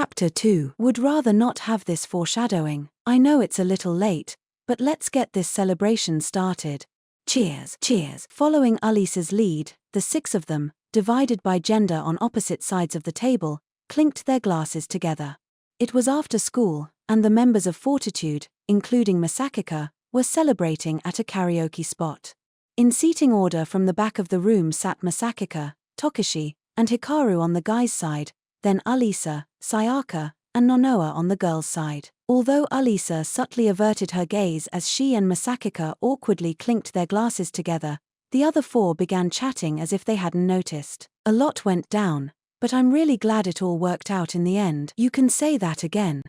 Chapter 2. Would rather not have this foreshadowing. I know it's a little late, but let's get this celebration started. Cheers, cheers. Following Alisa's lead, the 6 of them, divided by gender on opposite sides of the table, clinked their glasses together. It was after school, and the members of Fortitude, including Masachika, were celebrating at a karaoke spot. In seating order from the back of the room sat Masachika, Tokishi, and Hikaru on the guys' side, then Alisa, Sayaka, and Nonoa on the girls' side. Although Alisa subtly averted her gaze as she and Masachika awkwardly clinked their glasses together, the other 4 began chatting as if they hadn't noticed. A lot went down, but I'm really glad it all worked out in the end. You can say that again.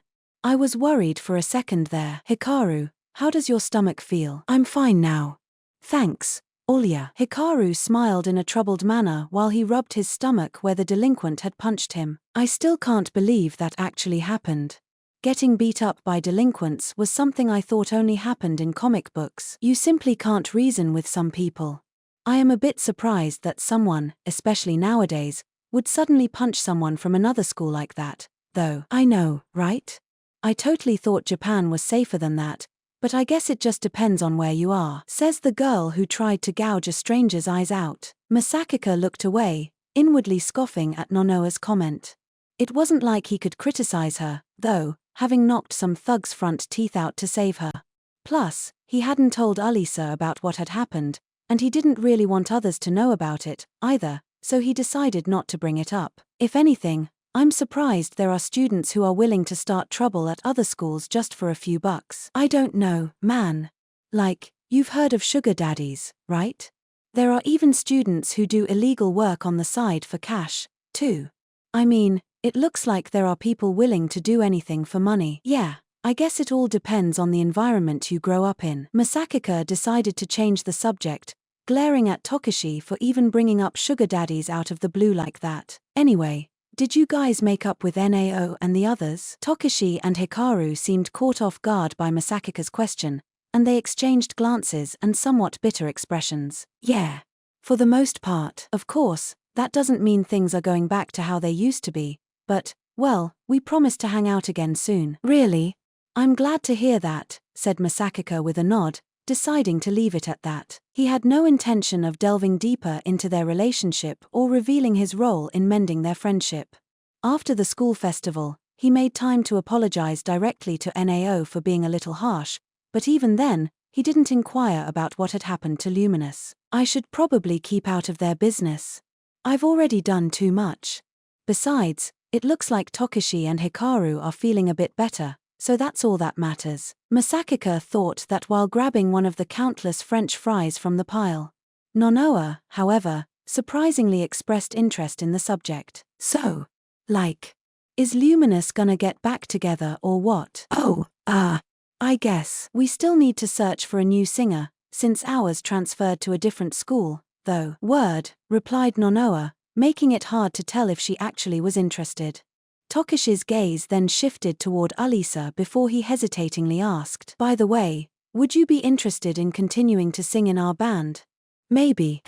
I was worried for a second there. Hikaru, how does your stomach feel? I'm fine now. Thanks, Alya. Hikaru smiled in a troubled manner while he rubbed his stomach where the delinquent had punched him. I still can't believe that actually happened. Getting beat up by delinquents was something I thought only happened in comic books. You simply can't reason with some people. I am a bit surprised that someone, especially nowadays, would suddenly punch someone from another school like that, though. I know, right? I totally thought Japan was safer than that, but I guess it just depends on where you are, says the girl who tried to gouge a stranger's eyes out. Masachika looked away, inwardly scoffing at Nonoa's comment. It wasn't like he could criticize her, though, having knocked some thug's front teeth out to save her. Plus, he hadn't told Alisa about what had happened, and he didn't really want others to know about it, either, so he decided not to bring it up. If anything, I'm surprised there are students who are willing to start trouble at other schools just for a few bucks. I don't know, man. Like, you've heard of sugar daddies, right? There are even students who do illegal work on the side for cash, too. I mean, it looks like there are people willing to do anything for money. Yeah, I guess it all depends on the environment you grow up in. Masachika decided to change the subject, glaring at Tokishi for even bringing up sugar daddies out of the blue like that. Anyway, did you guys make up with Nao and the others? Tokishi and Hikaru seemed caught off guard by Masachika's question, and they exchanged glances and somewhat bitter expressions. Yeah. For the most part. Of course, that doesn't mean things are going back to how they used to be, but, well, we promise to hang out again soon. Really? I'm glad to hear that, said Masachika with a nod, deciding to leave it at that. He had no intention of delving deeper into their relationship or revealing his role in mending their friendship. After the school festival, he made time to apologize directly to Nao for being a little harsh, but even then, he didn't inquire about what had happened to Luminous. I should probably keep out of their business. I've already done too much. Besides, it looks like Tokishi and Hikaru are feeling a bit better, so that's all that matters. Masachika thought that while grabbing one of the countless French fries from the pile. Nonoa, however, surprisingly expressed interest in the subject. So, like, is Luminous gonna get back together or what? Oh, I guess. We still need to search for a new singer, since ours transferred to a different school, though. Word, replied Nonoa, making it hard to tell if she actually was interested. Tokishi's gaze then shifted toward Alisa before he hesitatingly asked, by the way, would you be interested in continuing to sing in our band? Maybe.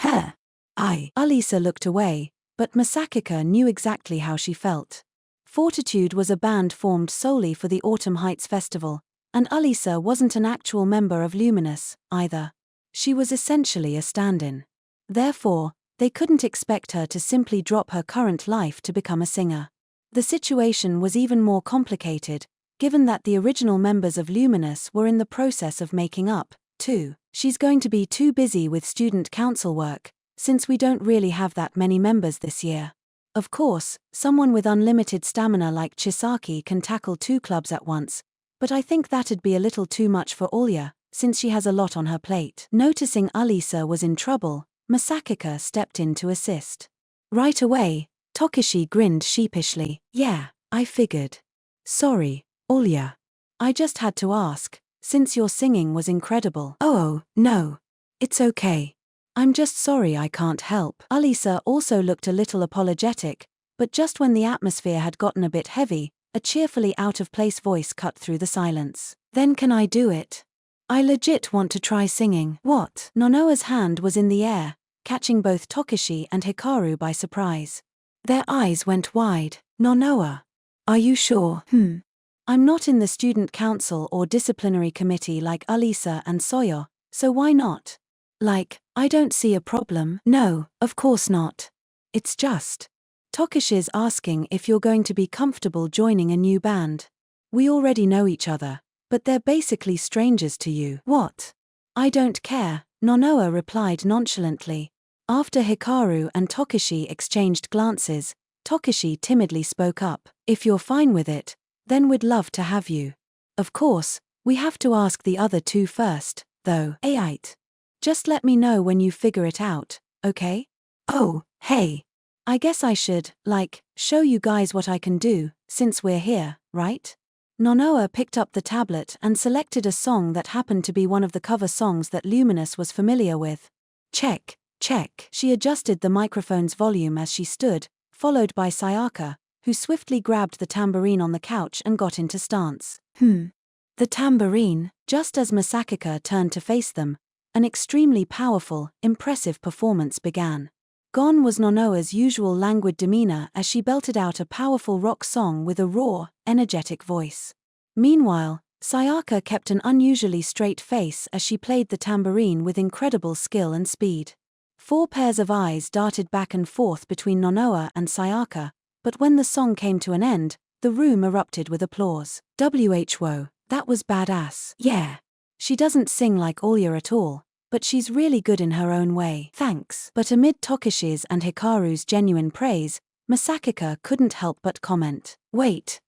Alisa looked away, but Masachika knew exactly how she felt. Fortitude was a band formed solely for the Autumn Heights Festival, and Alisa wasn't an actual member of Luminous, either. She was essentially a stand-in. Therefore, they couldn't expect her to simply drop her current life to become a singer. The situation was even more complicated, given that the original members of Luminous were in the process of making up, too. She's going to be too busy with student council work, since we don't really have that many members this year. Of course, someone with unlimited stamina like Chisaki can tackle 2 clubs at once, but I think that'd be a little too much for Alya, since she has a lot on her plate. Noticing Alisa was in trouble, Masachika stepped in to assist. Right away, Tokishi grinned sheepishly. Yeah, I figured. Sorry, Alya. I just had to ask, since your singing was incredible. Oh, no. It's okay. I'm just sorry I can't help. Alisa also looked a little apologetic, but just when the atmosphere had gotten a bit heavy, a cheerfully out-of-place voice cut through the silence. Then can I do it? I legit want to try singing. What? Nonoa's hand was in the air, catching both Tokishi and Hikaru by surprise. Their eyes went wide. Nonoa. Are you sure? I'm not in the student council or disciplinary committee like Alisa and Soyo, so why not? Like, I don't see a problem. No, of course not. It's just. Tokishi's asking if you're going to be comfortable joining a new band. We already know each other, but they're basically strangers to you. What? I don't care, Nonoa replied nonchalantly. After Hikaru and Tokishi exchanged glances, Tokishi timidly spoke up. If you're fine with it, then we'd love to have you. Of course, we have to ask the other two first, though. Aight. Just let me know when you figure it out, okay? Oh, hey. I guess I should, show you guys what I can do, since we're here, right? Nonoa picked up the tablet and selected a song that happened to be one of the cover songs that Luminous was familiar with. Check, check. She adjusted the microphone's volume as she stood, followed by Sayaka, who swiftly grabbed the tambourine on the couch and got into stance. The tambourine, just as Masachika turned to face them, an extremely powerful, impressive performance began. Gone was Nonoa's usual languid demeanor as she belted out a powerful rock song with a raw, energetic voice. Meanwhile, Sayaka kept an unusually straight face as she played the tambourine with incredible skill and speed. 4 pairs of eyes darted back and forth between Nonoa and Sayaka, but when the song came to an end, the room erupted with applause. Whoa, that was badass. Yeah. She doesn't sing like Alya at all, but she's really good in her own way. Thanks. But amid Tokishi's and Hikaru's genuine praise, Masachika couldn't help but comment. Wait.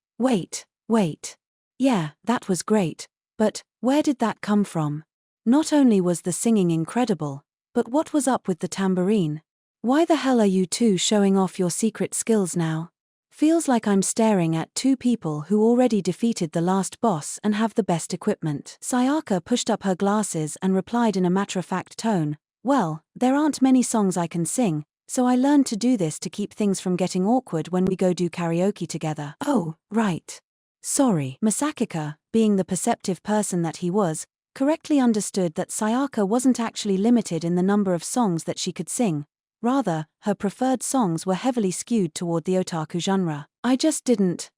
Yeah, that was great, but where did that come from? Not only was the singing incredible, but what was up with the tambourine? Why the hell are you two showing off your secret skills now? Feels like I'm staring at 2 people who already defeated the last boss and have the best equipment. Sayaka pushed up her glasses and replied in a matter-of-fact tone, well, there aren't many songs I can sing, so I learned to do this to keep things from getting awkward when we go do karaoke together. Oh, right. Sorry. Masachika, being the perceptive person that he was, correctly understood that Sayaka wasn't actually limited in the number of songs that she could sing. Rather, her preferred songs were heavily skewed toward the otaku genre. I just didn't,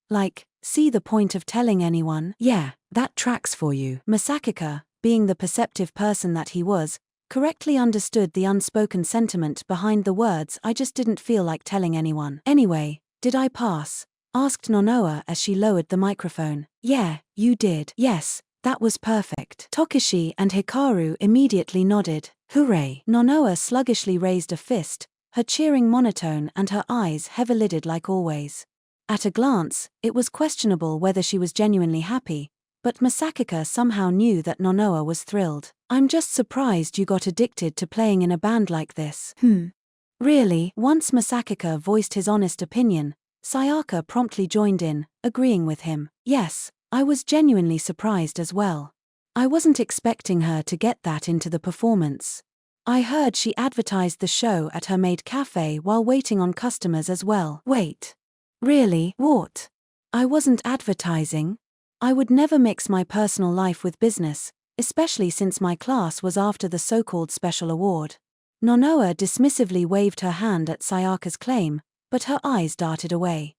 see the point of telling anyone. Yeah, that tracks for you. Masachika, being the perceptive person that he was, correctly understood the unspoken sentiment behind the words I just didn't feel like telling anyone. Anyway, did I pass? Asked Nonoa as she lowered the microphone. Yeah, you did. Yes, that was perfect. Tokishi and Hikaru immediately nodded. Hooray! Nonoa sluggishly raised a fist, her cheering monotone and her eyes heavy-lidded like always. At a glance, it was questionable whether she was genuinely happy, but Masachika somehow knew that Nonoa was thrilled. I'm just surprised you got addicted to playing in a band like this. Really? Once Masachika voiced his honest opinion, Sayaka promptly joined in, agreeing with him. Yes, I was genuinely surprised as well. I wasn't expecting her to get that into the performance. I heard she advertised the show at her maid cafe while waiting on customers as well. Wait. Really? What? I wasn't advertising. I would never mix my personal life with business, especially since my class was after the so-called special award. Nonoa dismissively waved her hand at Sayaka's claim, but her eyes darted away.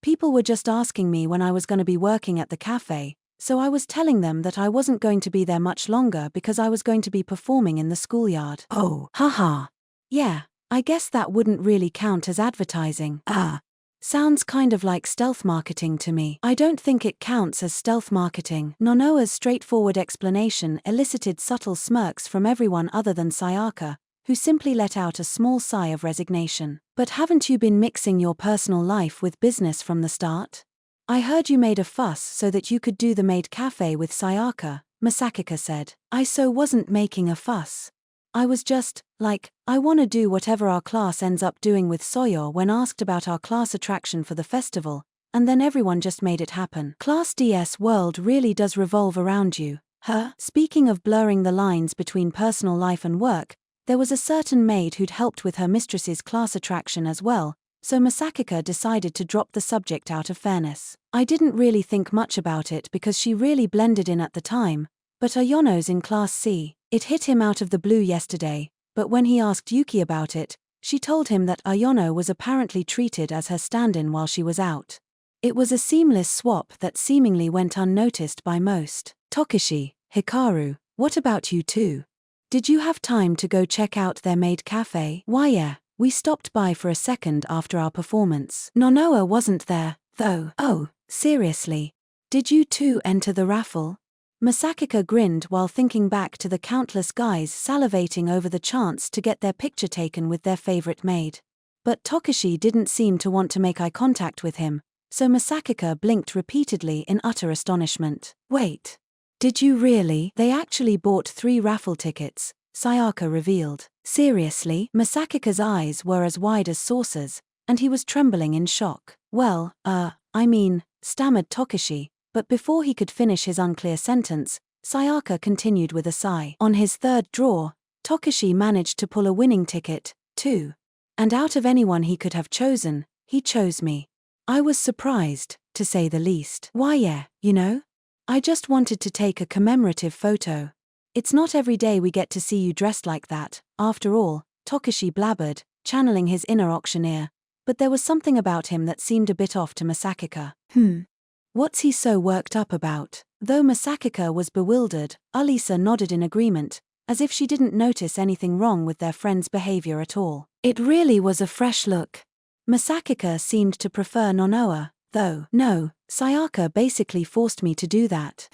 People were just asking me when I was going to be working at the cafe, so I was telling them that I wasn't going to be there much longer because I was going to be performing in the schoolyard. Oh, haha. Yeah, I guess that wouldn't really count as advertising. Sounds kind of like stealth marketing to me. I don't think it counts as stealth marketing. Nonoa's straightforward explanation elicited subtle smirks from everyone other than Sayaka, who simply let out a small sigh of resignation. But haven't you been mixing your personal life with business from the start? I heard you made a fuss so that you could do the maid cafe with Sayaka, Masachika said. I wasn't making a fuss. I was just, I wanna do whatever our class ends up doing with Soyo when asked about our class attraction for the festival, and then everyone just made it happen. Class DS world really does revolve around you, huh? Speaking of blurring the lines between personal life and work, there was a certain maid who'd helped with her mistress's class attraction as well, so Masachika decided to drop the subject out of fairness. I didn't really think much about it because she really blended in at the time, but Ayono's in Class C. It hit him out of the blue yesterday, but when he asked Yuki about it, she told him that Ayono was apparently treated as her stand-in while she was out. It was a seamless swap that seemingly went unnoticed by most. Tokishi, Hikaru, what about you two? Did you have time to go check out their maid cafe? Why yeah, we stopped by for a second after our performance. Nonoa wasn't there, though. Oh, seriously? Did you two enter the raffle? Masachika grinned while thinking back to the countless guys salivating over the chance to get their picture taken with their favorite maid. But Tokishi didn't seem to want to make eye contact with him, so Masachika blinked repeatedly in utter astonishment. Wait. Did you really? They actually bought 3 raffle tickets, Sayaka revealed. Seriously? Masachika's eyes were as wide as saucers, and he was trembling in shock. Well, stammered Tokishi, but before he could finish his unclear sentence, Sayaka continued with a sigh. On his third draw, Tokishi managed to pull a winning ticket, too. And out of anyone he could have chosen, he chose me. I was surprised, to say the least. Why yeah, you know? I just wanted to take a commemorative photo. It's not every day we get to see you dressed like that, after all, Tokishi blabbered, channeling his inner auctioneer, but there was something about him that seemed a bit off to Masachika. What's he so worked up about? Though Masachika was bewildered, Alisa nodded in agreement, as if she didn't notice anything wrong with their friend's behavior at all. It really was a fresh look. Masachika seemed to prefer Nonoa, though. No, Sayaka basically forced me to do that.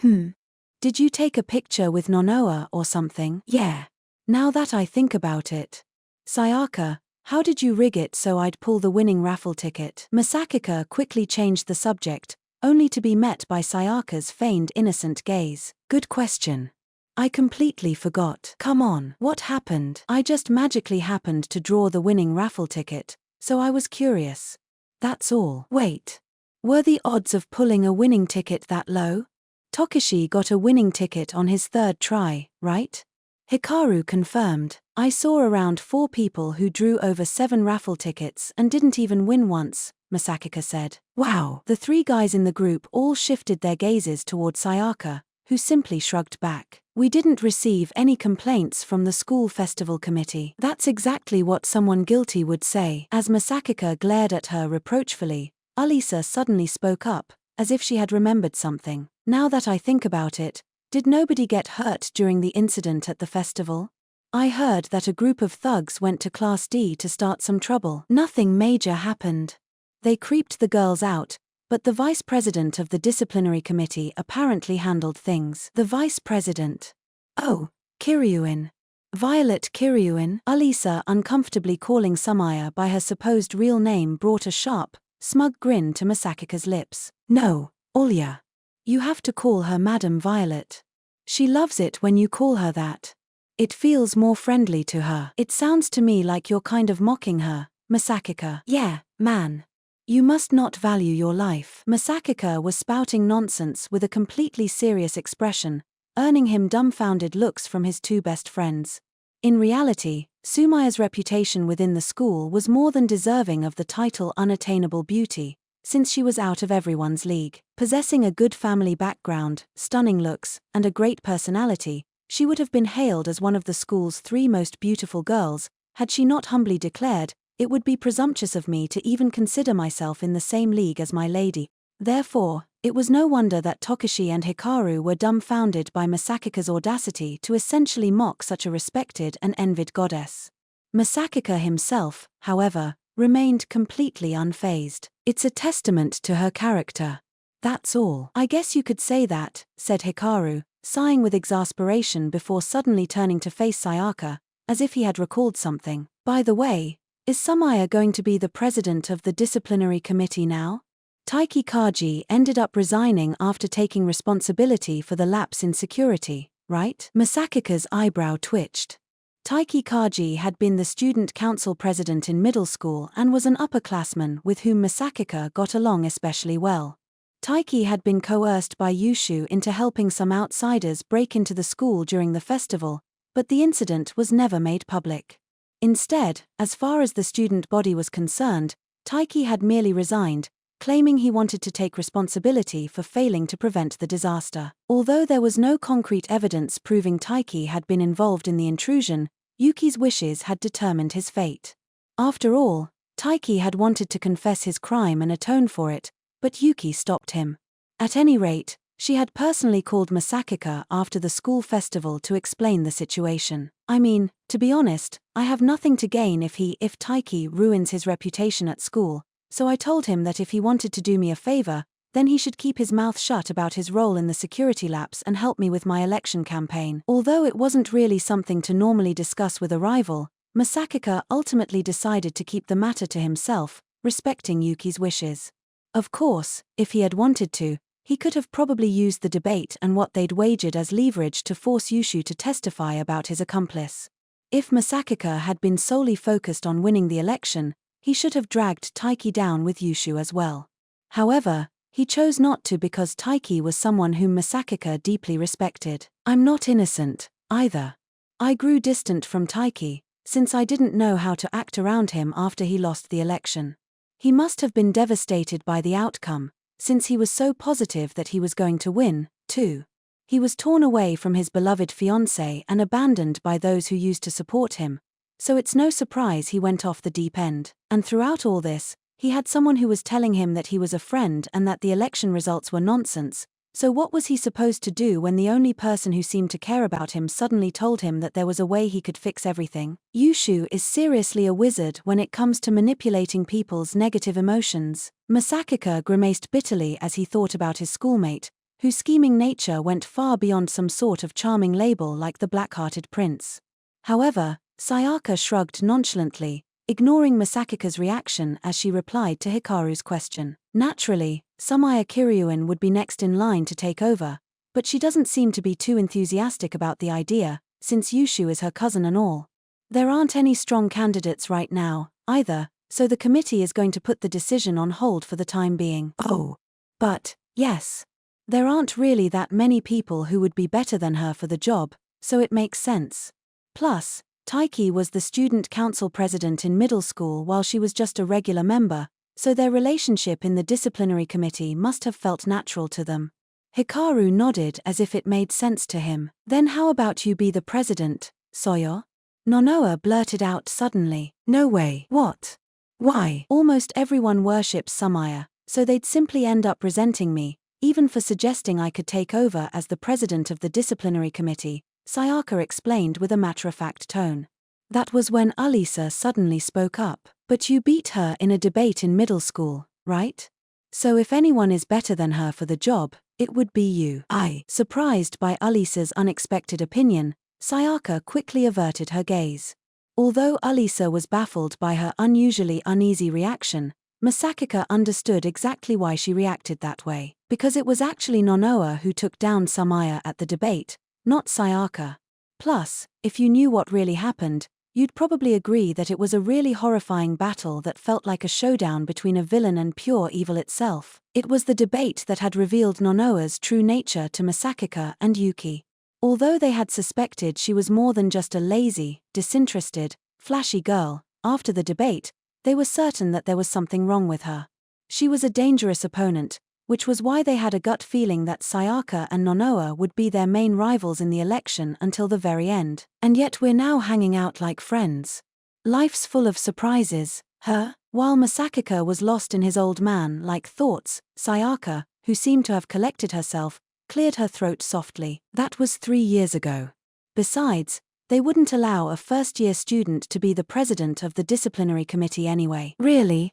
Did you take a picture with Nonoa or something? Yeah. Now that I think about it. Sayaka, how did you rig it so I'd pull the winning raffle ticket? Masachika quickly changed the subject, only to be met by Sayaka's feigned innocent gaze. Good question. I completely forgot. Come on, what happened? I just magically happened to draw the winning raffle ticket, so I was curious. That's all. Wait. Were the odds of pulling a winning ticket that low? Tokishi got a winning ticket on his third try, right? Hikaru confirmed. I saw around 4 people who drew over 7 raffle tickets and didn't even win once, Masachika said. Wow. The 3 guys in the group all shifted their gazes toward Sayaka, who simply shrugged back. We didn't receive any complaints from the school festival committee. That's exactly what someone guilty would say. As Masachika glared at her reproachfully, Alisa suddenly spoke up, as if she had remembered something. Now that I think about it, did nobody get hurt during the incident at the festival? I heard that a group of thugs went to Class D to start some trouble. Nothing major happened. They creeped the girls out, but the vice president of the disciplinary committee apparently handled things. The vice president? Oh, Kiryuin. Violet Kiryuin? Alisa uncomfortably calling Samaya by her supposed real name brought a sharp, smug grin to Masachika's lips. No, Alya. You have to call her Madam Violet. She loves it when you call her that. It feels more friendly to her. It sounds to me like you're kind of mocking her, Masachika. Yeah, man. You must not value your life. Masachika was spouting nonsense with a completely serious expression, earning him dumbfounded looks from his 2 best friends. In reality, Sumaya's reputation within the school was more than deserving of the title unattainable beauty, since she was out of everyone's league. Possessing a good family background, stunning looks, and a great personality, she would have been hailed as one of the school's 3 most beautiful girls, had she not humbly declared, "It would be presumptuous of me to even consider myself in the same league as my lady." Therefore, it was no wonder that Tokishi and Hikaru were dumbfounded by Masachika's audacity to essentially mock such a respected and envied goddess. Masachika himself, however, remained completely unfazed. It's a testament to her character. That's all. I guess you could say that, said Hikaru, sighing with exasperation before suddenly turning to face Sayaka, as if he had recalled something. By the way, is Samaya going to be the president of the disciplinary committee now? Taiki Kaji ended up resigning after taking responsibility for the lapse in security, right? Masachika's eyebrow twitched. Taiki Kaji had been the student council president in middle school and was an upperclassman with whom Masachika got along especially well. Taiki had been coerced by Yushu into helping some outsiders break into the school during the festival, but the incident was never made public. Instead, as far as the student body was concerned, Taiki had merely resigned, claiming he wanted to take responsibility for failing to prevent the disaster. Although there was no concrete evidence proving Taiki had been involved in the intrusion, Yuki's wishes had determined his fate. After all, Taiki had wanted to confess his crime and atone for it, but Yuki stopped him. At any rate, she had personally called Masachika after the school festival to explain the situation. I mean, to be honest, I have nothing to gain if Taiki ruins his reputation at school, so I told him that if he wanted to do me a favor, then he should keep his mouth shut about his role in the security lapse and help me with my election campaign. Although it wasn't really something to normally discuss with a rival, Masachika ultimately decided to keep the matter to himself, respecting Yuki's wishes. Of course, if he had wanted to, he could have probably used the debate and what they'd wagered as leverage to force Yushu to testify about his accomplice. If Masachika had been solely focused on winning the election, he should have dragged Taiki down with Yushu as well. However, he chose not to because Taiki was someone whom Masachika deeply respected. I'm not innocent, either. I grew distant from Taiki, since I didn't know how to act around him after he lost the election. He must have been devastated by the outcome, since he was so positive that he was going to win, too. He was torn away from his beloved fiancée and abandoned by those who used to support him, so it's no surprise he went off the deep end. And throughout all this, he had someone who was telling him that he was a friend and that the election results were nonsense, so what was he supposed to do when the only person who seemed to care about him suddenly told him that there was a way he could fix everything? Yushu is seriously a wizard when it comes to manipulating people's negative emotions. Masachika grimaced bitterly as he thought about his schoolmate, whose scheming nature went far beyond some sort of charming label like the black-hearted prince. However, Sayaka shrugged nonchalantly, ignoring Masachika's reaction as she replied to Hikaru's question. Naturally, Sumaya Kiryuin would be next in line to take over, but she doesn't seem to be too enthusiastic about the idea, since Yushu is her cousin and all. There aren't any strong candidates right now, either, so the committee is going to put the decision on hold for the time being. Oh. But, yes. There aren't really that many people who would be better than her for the job, so it makes sense. Plus, Taiki was the student council president in middle school while she was just a regular member, so their relationship in the disciplinary committee must have felt natural to them. Hikaru nodded as if it made sense to him. Then how about you be the president, Soyo? Nonoa blurted out suddenly. No way. What? Why? Almost everyone worships Sumaya, so they'd simply end up resenting me, even for suggesting I could take over as the president of the disciplinary committee, Sayaka explained with a matter-of-fact tone. That was when Alisa suddenly spoke up. But you beat her in a debate in middle school, right? So if anyone is better than her for the job, it would be you. Surprised by Alisa's unexpected opinion, Sayaka quickly averted her gaze. Although Alisa was baffled by her unusually uneasy reaction, Masachika understood exactly why she reacted that way. Because it was actually Nonoa who took down Sumaya at the debate, not Sayaka. Plus, if you knew what really happened, you'd probably agree that it was a really horrifying battle that felt like a showdown between a villain and pure evil itself. It was the debate that had revealed Nonoa's true nature to Masachika and Yuki. Although they had suspected she was more than just a lazy, disinterested, flashy girl, after the debate, they were certain that there was something wrong with her. She was a dangerous opponent, which was why they had a gut feeling that Sayaka and Nonoa would be their main rivals in the election until the very end. And yet we're now hanging out like friends. Life's full of surprises, huh? While Masachika was lost in his old man-like thoughts, Sayaka, who seemed to have collected herself, cleared her throat softly. That was 3 years ago. Besides, they wouldn't allow a first-year student to be the president of the disciplinary committee anyway. Really?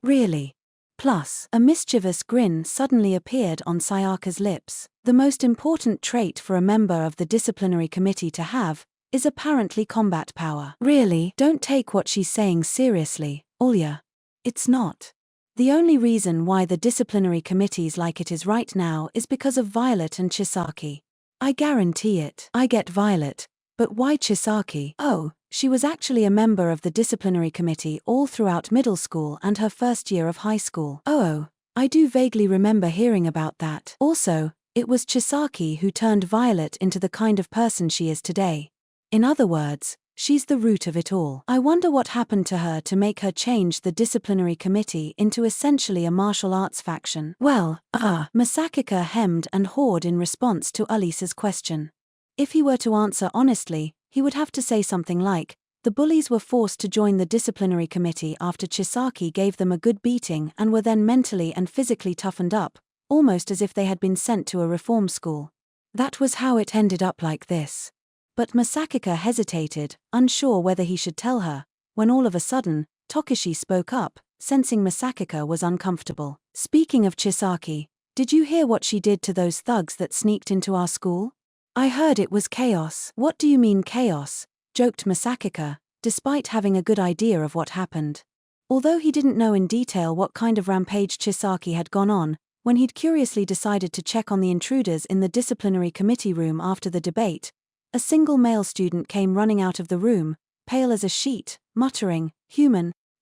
Plus, a mischievous grin suddenly appeared on Sayaka's lips. The most important trait for a member of the disciplinary committee to have is apparently combat power. Really? Don't take what she's saying seriously, Alya. It's not. The only reason why the disciplinary committee's like it is right now is because of Violet and Chisaki. I guarantee it. I get Violet, but why Chisaki? Oh, she was actually a member of the disciplinary committee all throughout middle school and her first year of high school. Oh, I do vaguely remember hearing about that. Also, it was Chisaki who turned Violet into the kind of person she is today. In other words, she's the root of it all. I wonder what happened to her to make her change the disciplinary committee into essentially a martial arts faction. Well, Masachika hemmed and hawed in response to Alisa's question. If he were to answer honestly, he would have to say something like, The bullies were forced to join the disciplinary committee after Chisaki gave them a good beating and were then mentally and physically toughened up, almost as if they had been sent to a reform school. That was how it ended up like this. But Masachika hesitated, unsure whether he should tell her, when all of a sudden, Tokishi spoke up, sensing Masachika was uncomfortable. Speaking of Chisaki, did you hear what she did to those thugs that sneaked into our school? I heard it was chaos. What do you mean chaos? Joked Masachika, despite having a good idea of what happened. Although he didn't know in detail what kind of rampage Chisaki had gone on, when he'd curiously decided to check on the intruders in the disciplinary committee room after the debate, a single male student came running out of the room, pale as a sheet, muttering,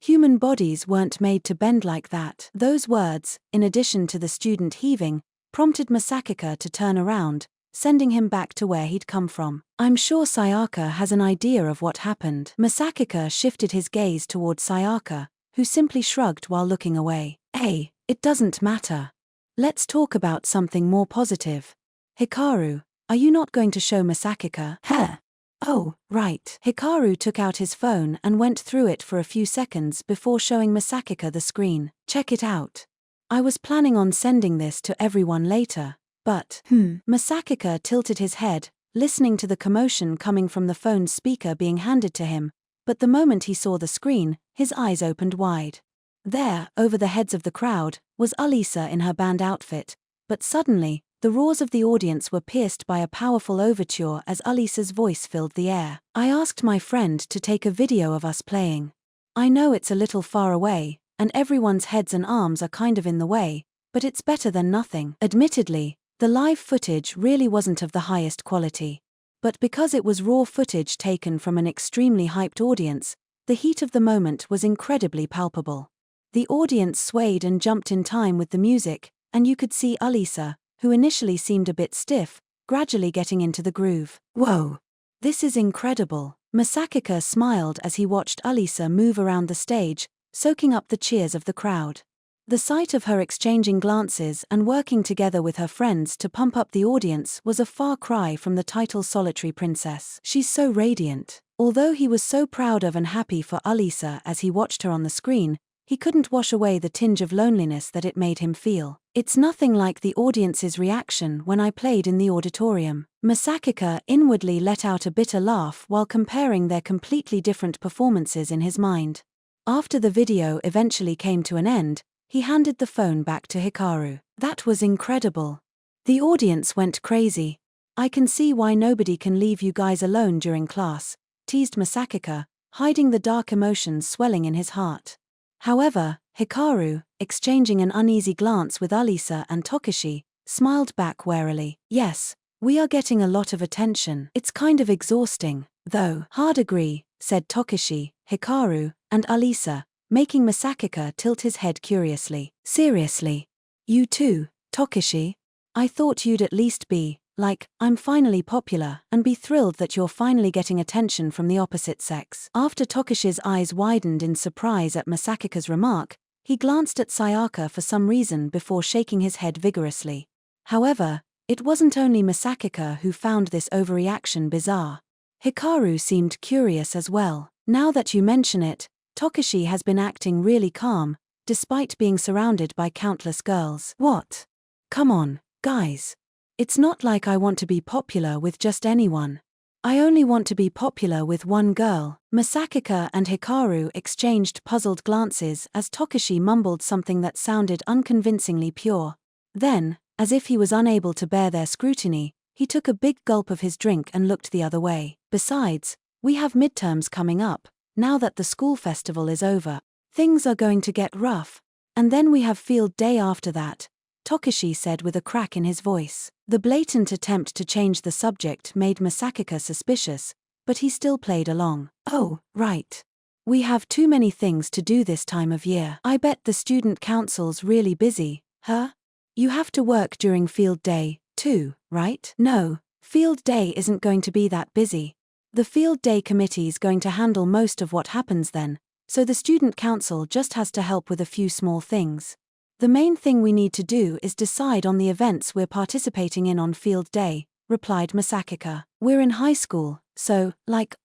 Human bodies weren't made to bend like that." Those words, in addition to the student heaving, prompted Masachika to turn around, sending him back to where he'd come from. "I'm sure Sayaka has an idea of what happened." Masachika shifted his gaze toward Sayaka, who simply shrugged while looking away. "Hey, it doesn't matter. Let's talk about something more positive. Hikaru, are you not going to show Masachika?" "Huh? Oh, right." Hikaru took out his phone and went through it for a few seconds before showing Masachika the screen. "Check it out. I was planning on sending this to everyone later, but Masachika tilted his head, listening to the commotion coming from the phone's speaker being handed to him, but the moment he saw the screen, his eyes opened wide. There, over the heads of the crowd, was Alisa in her band outfit, but suddenly, the roars of the audience were pierced by a powerful overture as Alisa's voice filled the air. "I asked my friend to take a video of us playing. I know it's a little far away, and everyone's heads and arms are kind of in the way, but it's better than nothing." Admittedly, the live footage really wasn't of the highest quality. But because it was raw footage taken from an extremely hyped audience, the heat of the moment was incredibly palpable. The audience swayed and jumped in time with the music, and you could see Alisa, who initially seemed a bit stiff, gradually getting into the groove. "Whoa! This is incredible." Masachika smiled as he watched Alisa move around the stage, soaking up the cheers of the crowd. The sight of her exchanging glances and working together with her friends to pump up the audience was a far cry from the title solitary princess. "She's so radiant." Although he was so proud of and happy for Alisa as he watched her on the screen, he couldn't wash away the tinge of loneliness that it made him feel. "It's nothing like the audience's reaction when I played in the auditorium." Masachika inwardly let out a bitter laugh while comparing their completely different performances in his mind. After the video eventually came to an end, he handed the phone back to Hikaru. "That was incredible. The audience went crazy. I can see why nobody can leave you guys alone during class," teased Masachika, hiding the dark emotions swelling in his heart. However, Hikaru, exchanging an uneasy glance with Alisa and Tokishi, smiled back warily. "Yes, we are getting a lot of attention. It's kind of exhausting, though." "Hard agree," said Tokishi, Hikaru, and Alisa, making Masachika tilt his head curiously. "Seriously? You too, Tokishi? I thought you'd at least be, like, I'm finally popular, and be thrilled that you're finally getting attention from the opposite sex." After Tokishi's eyes widened in surprise at Masachika's remark, he glanced at Sayaka for some reason before shaking his head vigorously. However, it wasn't only Masachika who found this overreaction bizarre. Hikaru seemed curious as well. "Now that you mention it, Tokishi has been acting really calm, despite being surrounded by countless girls." "What? Come on, guys. It's not like I want to be popular with just anyone. I only want to be popular with one girl." Masachika and Hikaru exchanged puzzled glances as Tokishi mumbled something that sounded unconvincingly pure. Then, as if he was unable to bear their scrutiny, he took a big gulp of his drink and looked the other way. "Besides, we have midterms coming up. Now that the school festival is over, things are going to get rough. And then we have field day after that," Tokishi said with a crack in his voice. The blatant attempt to change the subject made Masachika suspicious, but he still played along. "Oh, right. We have too many things to do this time of year. I bet the student council's really busy, huh? You have to work during field day, too, right?" "No, field day isn't going to be that busy. The field day committee's going to handle most of what happens then, so the student council just has to help with a few small things. The main thing we need to do is decide on the events we're participating in on field day," replied Masachika. "We're in high school, So,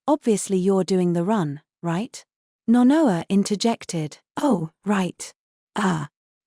obviously you're doing the run, right? Nonoa interjected. Oh, right.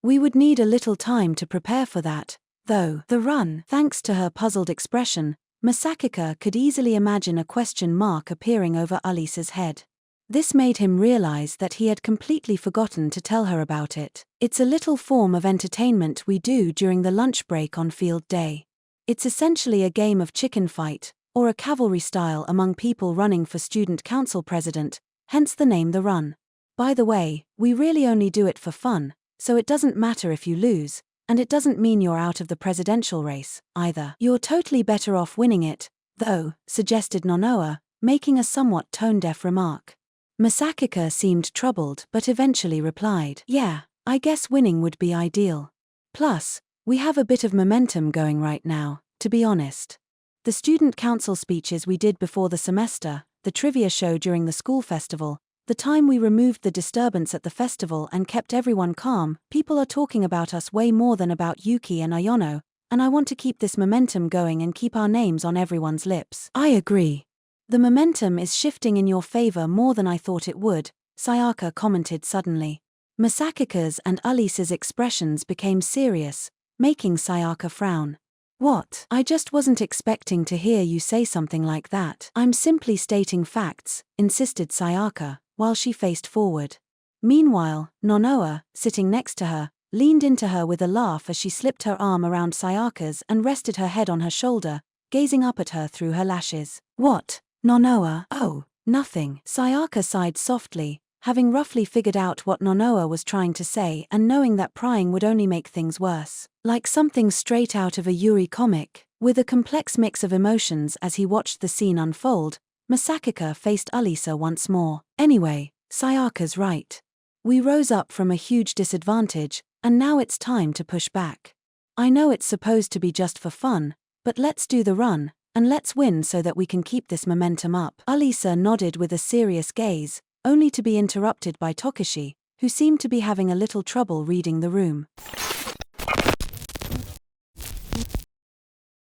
We would need a little time to prepare for that, though. The run. Thanks to her puzzled expression, Masachika could easily imagine a question mark appearing over Alisa's head. This made him realize that he had completely forgotten to tell her about it. It's a little form of entertainment we do during the lunch break on field day. It's essentially a game of chicken fight, or a cavalry style among people running for student council president, hence the name The Run. By the way, we really only do it for fun, so it doesn't matter if you lose, and it doesn't mean you're out of the presidential race, either. You're totally better off winning it, though, suggested Nonoa, making a somewhat tone-deaf remark. Masachika seemed troubled but eventually replied, yeah, I guess winning would be ideal. Plus, we have a bit of momentum going right now, to be honest. The student council speeches we did before the semester, the trivia show during the school festival, the time we removed the disturbance at the festival and kept everyone calm, people are talking about us way more than about Yuki and Ayono, and I want to keep this momentum going and keep our names on everyone's lips. I agree. The momentum is shifting in your favor more than I thought it would, Sayaka commented suddenly. Masachika's and Alisa's expressions became serious, making Sayaka frown. What? I just wasn't expecting to hear you say something like that. I'm simply stating facts, insisted Sayaka, while she faced forward. Meanwhile, Nonoa, sitting next to her, leaned into her with a laugh as she slipped her arm around Sayaka's and rested her head on her shoulder, gazing up at her through her lashes. What? Nonoa? Oh, nothing. Sayaka sighed softly, having roughly figured out what Nonoa was trying to say and knowing that prying would only make things worse. Like something straight out of a Yuri comic. With a complex mix of emotions as he watched the scene unfold, Masachika faced Alisa once more. Anyway, Sayaka's right. We rose up from a huge disadvantage, and now it's time to push back. I know it's supposed to be just for fun, but let's do the run, and let's win so that we can keep this momentum up. Alisa nodded with a serious gaze, only to be interrupted by Tokishi, who seemed to be having a little trouble reading the room.